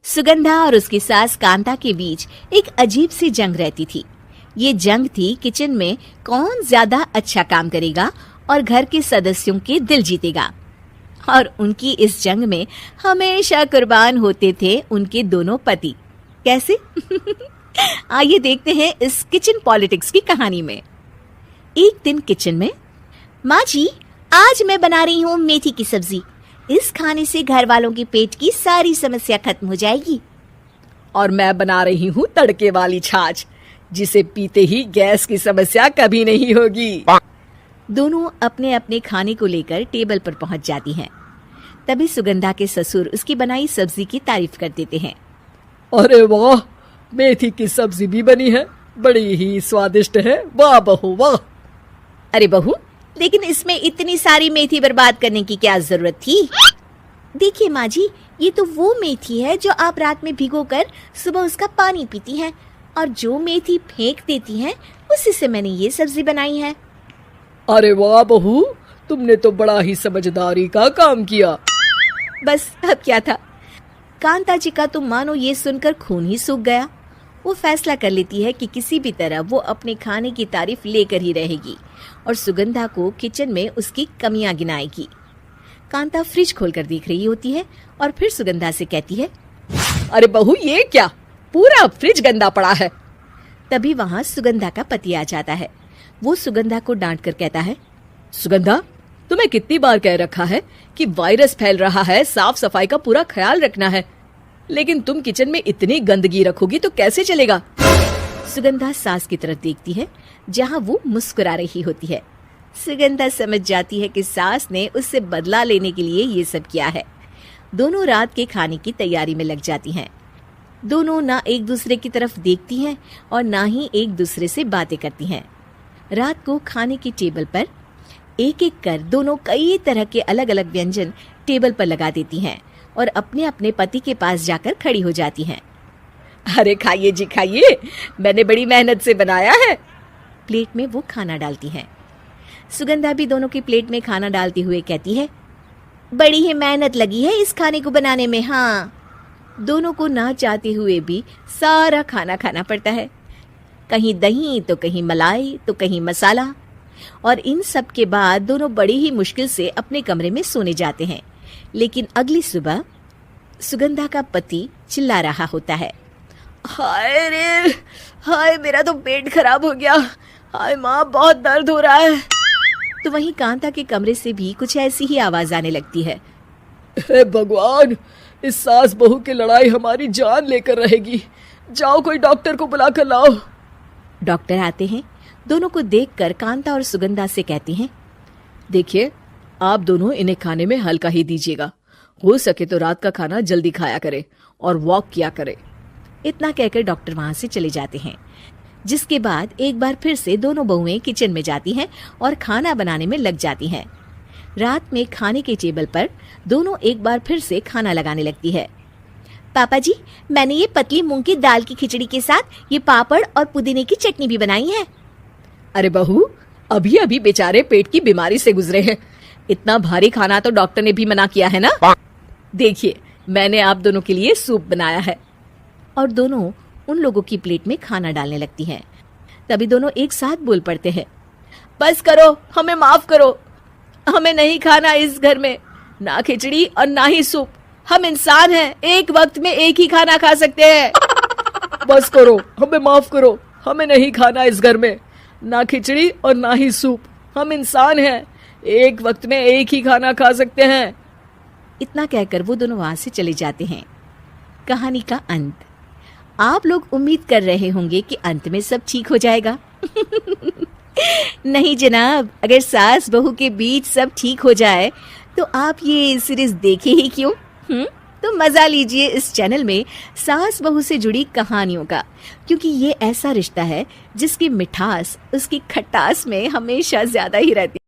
सुगंधा और उसकी सास कांता के बीच एक अजीब सी जंग रहती थी। ये जंग थी किचन में कौन ज्यादा अच्छा काम करेगा और घर के सदस्यों के दिल जीतेगा। और उनकी इस जंग में हमेशा कुर्बान होते थे उनके दोनों पति। कैसे? आइए देखते हैं इस किचन पॉलिटिक्स की कहानी में। एक दिन किचन में, माँ जी आज मैं बना रही हूँ मेथी की सब्जी। इस खाने से घर वालों के पेट की सारी समस्या खत्म हो जाएगी। और मैं बना रही हूँ तड़के वाली छाछ, जिसे पीते ही गैस की समस्या कभी नहीं होगी। दोनों अपने अपने खाने को लेकर टेबल पर पहुंच जाती हैं। तभी सुगंधा के ससुर उसकी बनाई सब्जी की तारीफ कर देते हैं। अरे वाह, मेथी की सब्जी भी बनी है, बड़ी ही स्वादिष्ट है। वाह बहू वाह। अरे बहू, लेकिन इसमें इतनी सारी मेथी बर्बाद करने की क्या जरूरत थी? देखिए माँ जी, ये तो वो मेथी है जो आप रात में भिगोकर सुबह उसका पानी पीती हैं, और जो मेथी फेंक देती हैं उसी से मैंने ये सब्जी बनाई है। अरे वाह बहू, तुमने तो बड़ा ही समझदारी का काम किया। बस अब क्या था, कांता जी का तो मानो ये सुनकर खून ही सूख गया। वो फैसला कर लेती है कि किसी भी तरह वो अपने खाने की तारीफ लेकर ही रहेगी और सुगंधा को किचन में उसकी कमियां गिनाएगी। कांता फ्रिज खोलकर देख रही होती है और फिर सुगंधा से कहती है, अरे बहू ये क्या, पूरा फ्रिज गंदा पड़ा है। तभी वहाँ सुगंधा का पति आ जाता है। वो सुगंधा को डांट कर कहता है, सुगंधा, तुम्हें कितनी बार कह रखा है कि वायरस फैल रहा है, साफ सफाई का पूरा ख्याल रखना है, लेकिन तुम किचन में इतनी गंदगी रखोगी तो कैसे चलेगा। सुगंधा सास की तरफ देखती है जहाँ वो मुस्कुरा रही होती है। सुगंधा समझ जाती है कि सास ने उससे बदला लेने के लिए ये सब किया है। दोनों रात के खाने की तैयारी में लग जाती हैं। दोनों ना एक दूसरे की तरफ देखती हैं और ना ही एक दूसरे से बातें करती हैं। रात को खाने की टेबल पर एक एक कर दोनों कई तरह के अलग अलग व्यंजन टेबल पर लगा देती हैं और अपने अपने पति के पास जाकर खड़ी हो जाती हैं। अरे खाइए जी खाइए, मैंने बड़ी मेहनत से बनाया है। प्लेट में वो खाना डालती हैं। सुगंधा भी दोनों की प्लेट में खाना डालते हुए कहती है, बड़ी ही मेहनत लगी है इस खाने को बनाने में। हाँ, दोनों को ना चाहते हुए भी सारा खाना खाना पड़ता है। कहीं दही तो कहीं मलाई तो कहीं मसाला। और इन सब के बाद दोनों बड़ी ही मुश्किल से अपने कमरे में सोने जाते हैं। लेकिन अगली सुबह सुगंधा का पति चिल्ला रहा होता है, हाय रे हाय, मेरा तो पेट खराब हो गया। हाय माँ, बहुत दर्द हो रहा है। तो वहीं कांता के कमरे से भी कुछ ऐसी ही आवाज आने लगती है। हे भगवान, इस सास बहू की लड़ाई हमारी जान लेकर रहेगी। जाओ कोई डॉक्टर को बुला कर लाओ। डॉक्टर आते हैं। दोनों को देखकर कांता और सुगंधा से कहती हैं, देखिए, आप दोनों इन्हें खाने में हल्का ही दीजिएगा। हो सके तो रात का खाना जल्दी खाया करे और वॉक किया करे। इतना कहकर डॉक्टर वहां से चले जाते हैं। जिसके बाद एक बार फिर से दोनों बहुएं किचन में जाती हैं और खाना बनाने में लग जाती हैं। रात में खाने के टेबल पर दोनों एक बार फिर से खाना लगाने लगती है। पापा जी, मैंने ये पतली मूंग की दाल की खिचड़ी के साथ ये पापड़ और पुदीने की चटनी भी बनाई है। अरे बहू, अभी अभी बेचारे पेट की बीमारी से गुजरे हैं, इतना भारी खाना तो डॉक्टर ने भी मना किया है ना। देखिए, मैंने आप दोनों के लिए सूप बनाया है। और दोनों उन लोगों की प्लेट में खाना डालने लगती हैं। तभी दोनों एक साथ बोल पड़ते हैं, बस करो, हमें माफ करो। हमें नहीं खाना इस घर में, ना खिचड़ी और ना ही सूप। हम इंसान हैं, एक वक्त में एक ही खाना खा सकते हैं। बस करो, हमें माफ करो। हमें नहीं खाना इस घर में, ना खिचड़ी और ना ही सूप। हम इंसान हैं, एक वक्त में एक ही खाना खा सकते हैं। इतना कहकर वो दोनों वहां से चले जाते हैं। कहानी का अंत। आप लोग उम्मीद कर रहे होंगे कि अंत में सब ठीक हो जाएगा। नहीं जनाब, अगर सास बहू के बीच सब ठीक हो जाए तो आप ये सीरीज देखे ही क्यों? तो मजा लीजिए इस चैनल में सास बहू से जुड़ी कहानियों का, क्योंकि ये ऐसा रिश्ता है जिसकी मिठास उसकी खटास में हमेशा ज्यादा ही रहती है।